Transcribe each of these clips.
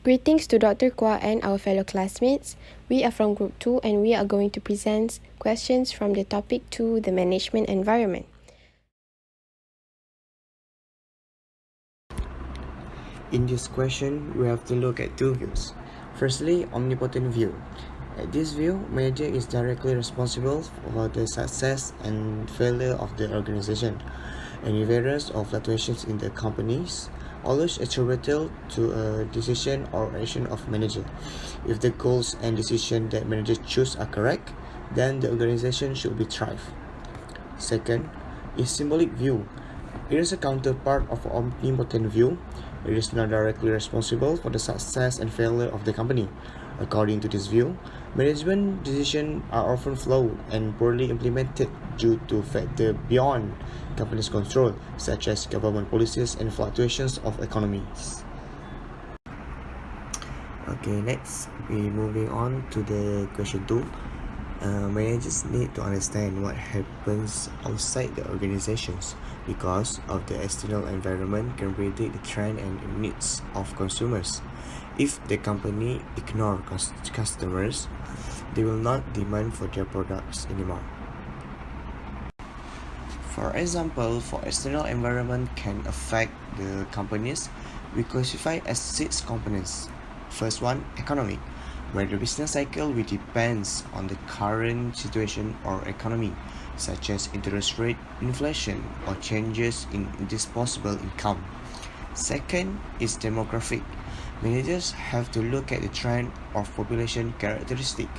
Greetings to Dr. Kwa and our fellow classmates. We are from Group 2 and we are going to present questions from the topic 2, the management environment. In this question, we have to look at two views. Firstly, omnipotent view. At this view, manager is directly responsible for the success and failure of the organization. Any variance or fluctuations in the companies always attributable to a decision or action of manager. If the goals and decisions that manager choose are correct, then the organization should be thrive. Second is symbolic view. It is a counterpart of omnipotent view. It is not directly responsible for the success and failure of the company. According to this view, management decisions are often flawed and poorly implemented due to factors beyond company's control, such as government policies and fluctuations of economies. Okay, next we moving on to the question 2. Managers need to understand what happens outside the organizations because of the external environment can predict the trend and needs of consumers. If the company ignore customers, they will not demand for their products anymore. For example, for external environment can affect the companies, we classify as 6 components. First one, economic, where the business cycle will depends on the current situation or economy, such as interest rate, inflation, or changes in disposable income. Second is demographic. Managers have to look at the trend of population characteristic.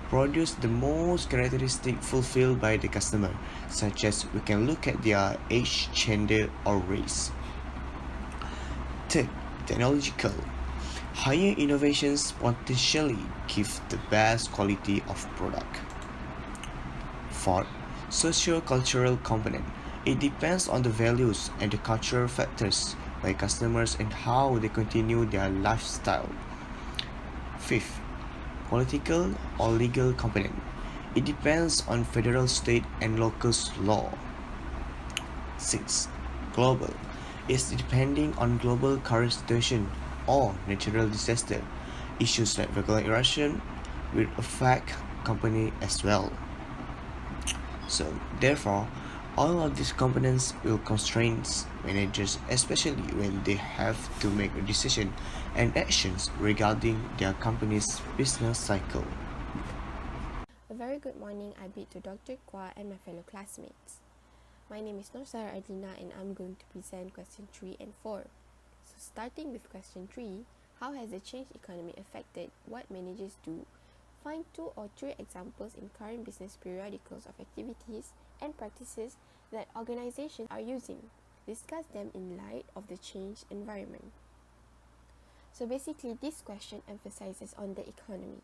Produce the most characteristic fulfilled by the customer, such as we can look at their age, gender, or race. Third, technological. Higher innovations potentially give the best quality of product. Fourth, socio-cultural component. It depends on the values and the cultural factors by customers and how they continue their lifestyle. Fifth, political or legal component. It depends on federal, state, and local law. 6. Global. It's depending on global current situation or natural disaster. Issues like volcano eruption will affect company as well. So therefore, all of these components will constrain managers, especially when they have to make a decision and actions regarding their company's business cycle. A very good morning I bid to Dr. Kwa and my fellow classmates. My name is Norsara Adlina and I'm going to present question 3 and 4. So starting with question 3, how has the changed economy affected what managers do? Find 2 or 3 examples in current business periodicals of activities and practices that organizations are using. Discuss them in light of the changed environment. So basically, this question emphasizes on the economy.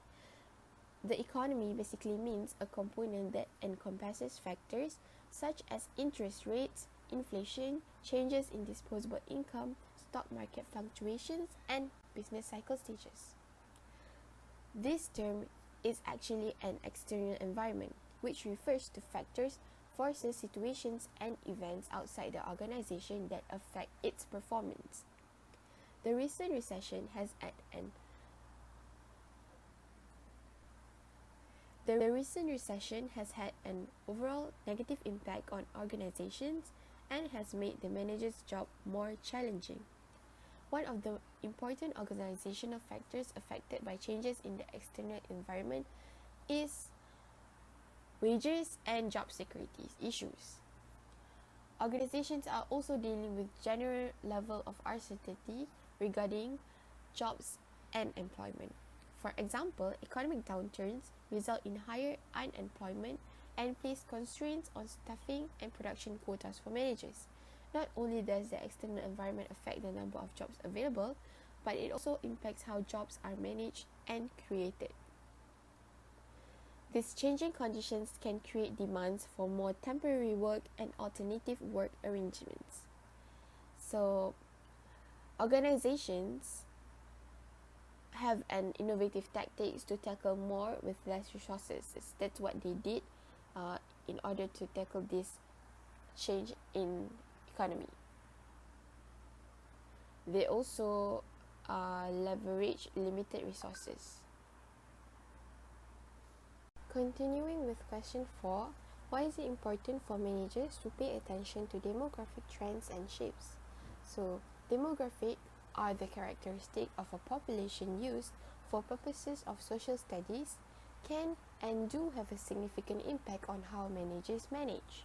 The economy basically means a component that encompasses factors such as interest rates, inflation, changes in disposable income, stock market fluctuations, and business cycle stages. This term is actually an external environment, which refers to factors, forces, situations, and events outside the organization that affect its performance. The recent recession has had an overall negative impact on organizations and has made the manager's job more challenging. One of the important organizational factors affected by changes in the external environment is wages and job security issues. Organizations are also dealing with general level of uncertainty regarding jobs and employment. For example, economic downturns result in higher unemployment and place constraints on staffing and production quotas for managers. Not only does the external environment affect the number of jobs available, but it also impacts how jobs are managed and created. These changing conditions can create demands for more temporary work and alternative work arrangements. So, organizations have an innovative tactics to tackle more with less resources. That's what they did in order to tackle this change in economy. They also leverage leverage limited resources. Continuing with question 4, why is it important for managers to pay attention to demographic trends and shifts? So, demographic are the characteristic of a population used for purposes of social studies, can and do have a significant impact on how managers manage.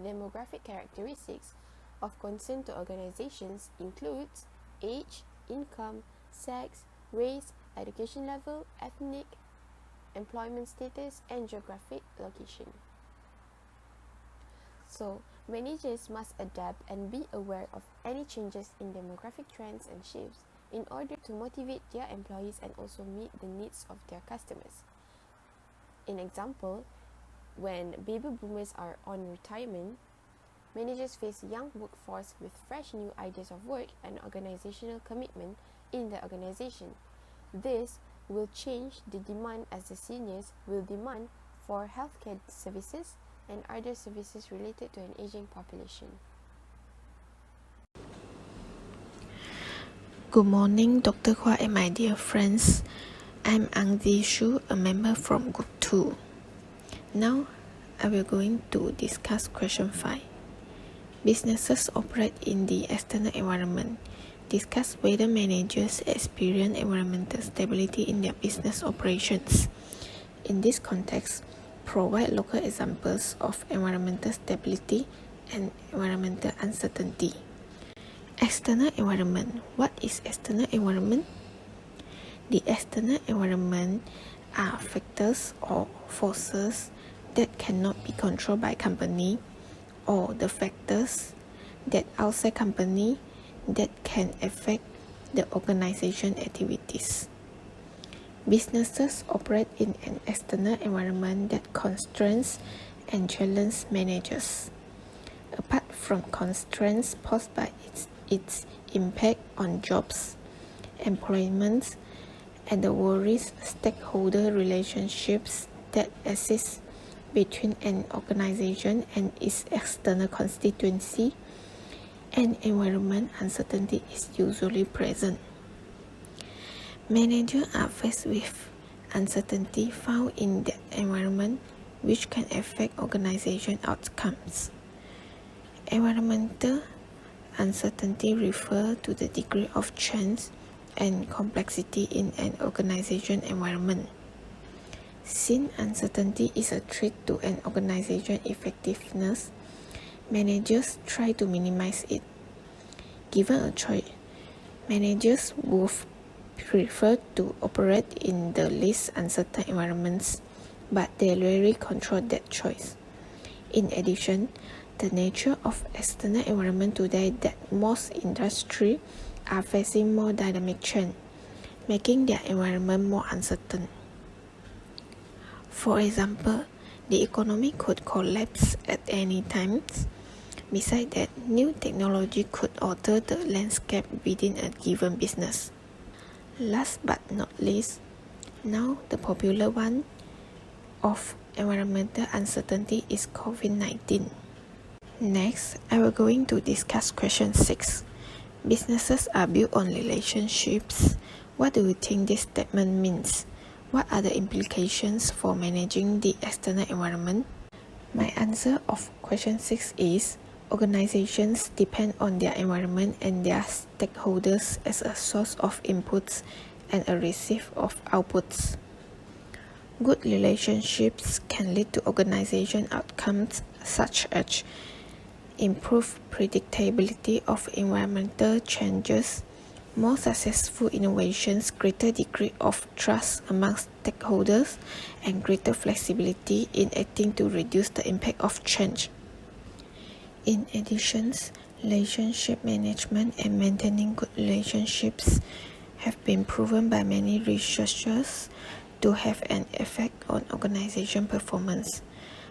Demographic characteristics of concern to organizations includes age, income, sex, race, education level, ethnic, employment status, and geographic location. So, managers must adapt and be aware of any changes in demographic trends and shifts in order to motivate their employees and also meet the needs of their customers. In example, when baby boomers are on retirement, managers face a young workforce with fresh new ideas of work and organizational commitment in the organization. This will change the demand as the seniors will demand for healthcare services and other services related to an aging population. Good morning, Dr. Kwa and my dear friends. I'm Ang Di Shu, a member from Group 2. Now, I will going to discuss question 5. Businesses operate in the external environment. Discuss whether managers experience environmental stability in their business operations. In this context, provide local examples of environmental stability and environmental uncertainty. External environment. What is external environment? The external environment are factors or forces that cannot be controlled by company, or the factors that outside company that can affect the organization activities. Businesses operate in an external environment that constrains and challenges managers. Apart from constraints posed by its impact on jobs, employment, and the various stakeholder relationships that exist between an organization and its external constituency, and environment uncertainty is usually present. Managers are faced with uncertainty found in that environment, which can affect organization outcomes. Environmental uncertainty refers to the degree of change and complexity in an organization environment. Since uncertainty is a threat to an organization effectiveness, managers try to minimize it. Given a choice, managers would prefer to operate in the least uncertain environments, but they rarely control that choice. In addition, the nature of external environment today that most industries are facing more dynamic change, making their environment more uncertain. For example, the economy could collapse at any time. Besides that, new technology could alter the landscape within a given business. Last but not least, now the popular one of environmental uncertainty is COVID-19. Next, I will going to discuss question 6. Businesses are built on relationships. What do you think this statement means? What are the implications for managing the external environment? My answer of question 6 is organizations depend on their environment and their stakeholders as a source of inputs and a receiver of outputs. Good relationships can lead to organization outcomes such as improved predictability of environmental changes, more successful innovations, greater degree of trust among stakeholders, and greater flexibility in acting to reduce the impact of change. In addition, relationship management and maintaining good relationships have been proven by many researchers to have an effect on organization performance.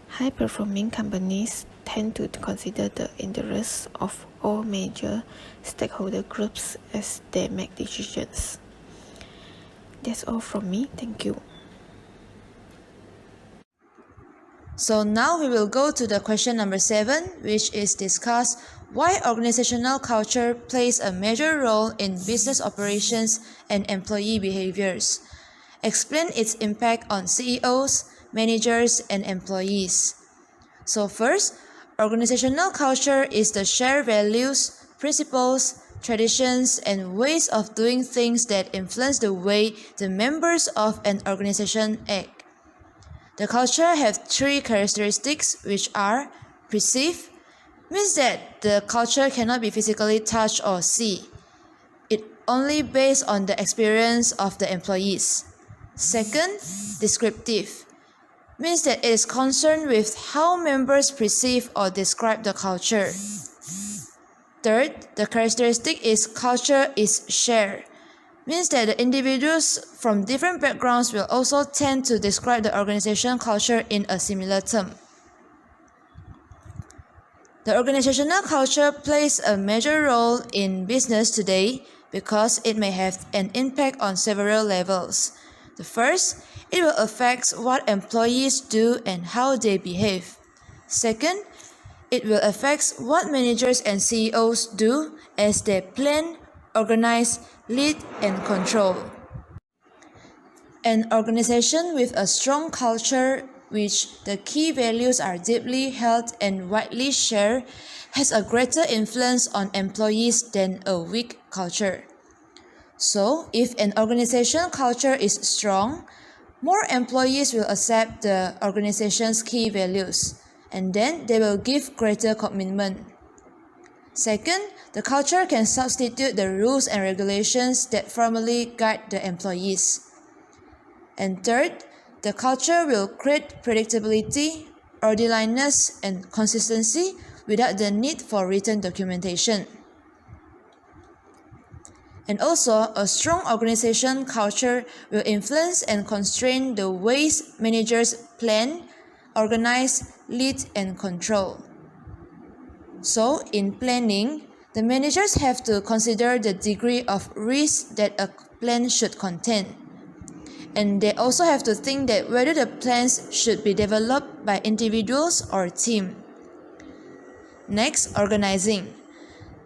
High-performing companies tend to consider the interests of all major stakeholder groups as they make decisions. That's all from me. Thank you. So now we will go to the question number 7, which is discuss Why organizational culture plays a major role in business operations and employee behaviors. Explain its impact on CEOs, managers, and employees. So first, organizational culture is the shared values, principles, traditions, and ways of doing things that influence the way the members of an organization act. The culture has three characteristics, which are perceive, means that the culture cannot be physically touched or see. It only based on the experience of the employees. Second, descriptive, means that it is concerned with how members perceive or describe the culture. Third, the characteristic is culture is shared, means that the individuals from different backgrounds will also tend to describe the organization culture in a similar term. The organizational culture plays a major role in business today because it may have an impact on several levels. The first, it will affect what employees do and how they behave. Second, it will affect what managers and CEOs do as they plan, organize, lead, and control. An organization with a strong culture, which the key values are deeply held and widely shared, has a greater influence on employees than a weak culture. So, if an organization culture is strong, more employees will accept the organization's key values, and then they will give greater commitment. Second, the culture can substitute the rules and regulations that formally guide the employees. And third, the culture will create predictability, orderliness, and consistency without the need for written documentation. And also, a strong organization culture will influence and constrain the ways managers plan, organize, lead, and control. So, in planning, the managers have to consider the degree of risk that a plan should contain. And they also have to think that whether the plans should be developed by individuals or team. Next, organizing.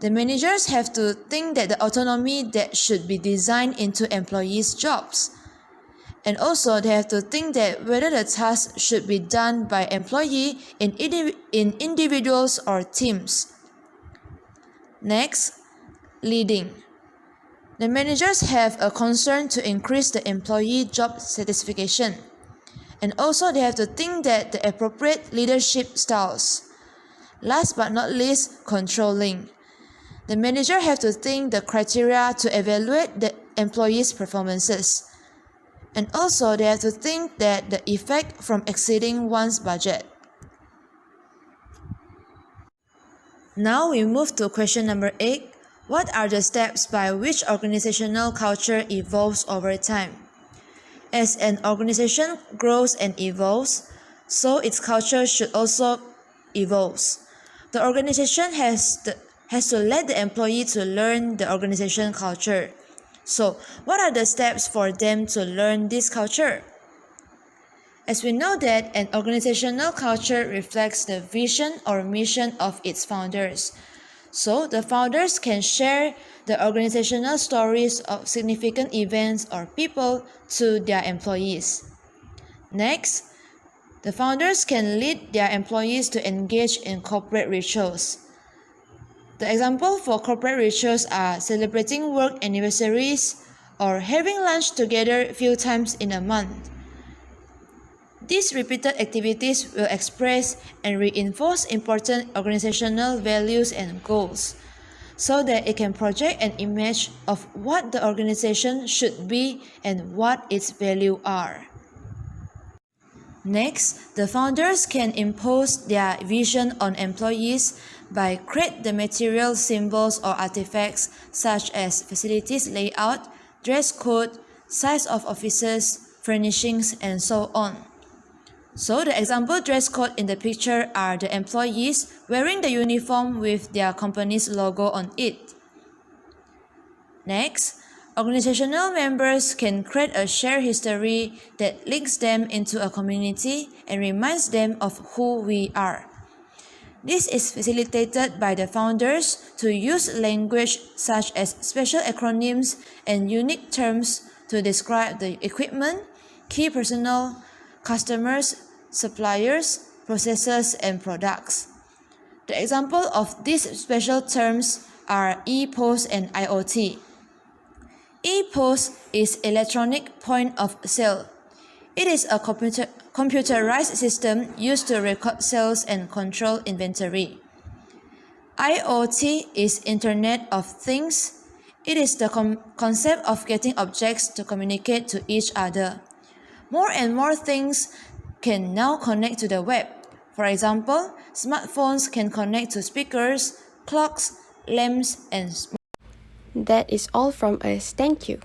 The managers have to think that the autonomy that should be designed into employees' jobs. And also they have to think that whether the task should be done by employee in individuals or teams. Next, leading. The managers have a concern to increase the employee job satisfaction. And also they have to think that the appropriate leadership styles. Last but not least, controlling. The manager have to think the criteria to evaluate the employees' performances. And also they have to think that the effect from exceeding one's budget. Now we move to question number 8. What are the steps by which organizational culture evolves over time? As an organization grows and evolves, so its culture should also evolve. The organization has to let the employee to learn the organization culture. So, what are the steps for them to learn this culture? As we know that an organizational culture reflects the vision or mission of its founders. So, the founders can share the organizational stories of significant events or people to their employees. Next, the founders can lead their employees to engage in corporate rituals. The example for corporate rituals are celebrating work anniversaries or having lunch together a few times in a month. These repeated activities will express and reinforce important organizational values and goals, so that it can project an image of what the organization should be and what its values are. Next, the founders can impose their vision on employees by create the material symbols or artifacts such as facilities layout, dress code, size of offices, furnishings, and so on. So the example dress code in the picture are the employees wearing the uniform with their company's logo on it. Next, organizational members can create a shared history that links them into a community and reminds them of who we are. This is facilitated by the founders to use language such as special acronyms and unique terms to describe the equipment, key personnel, customers, suppliers, processes, and products. The example of these special terms are e-POS and IoT. e-POS is electronic point of sale. It is a computerized system used to record sales and control inventory. IoT is Internet of Things. It is the concept of getting objects to communicate to each other. More and more things can now connect to the web. For example, smartphones can connect to speakers, clocks, lamps, and That is all from us. Thank you.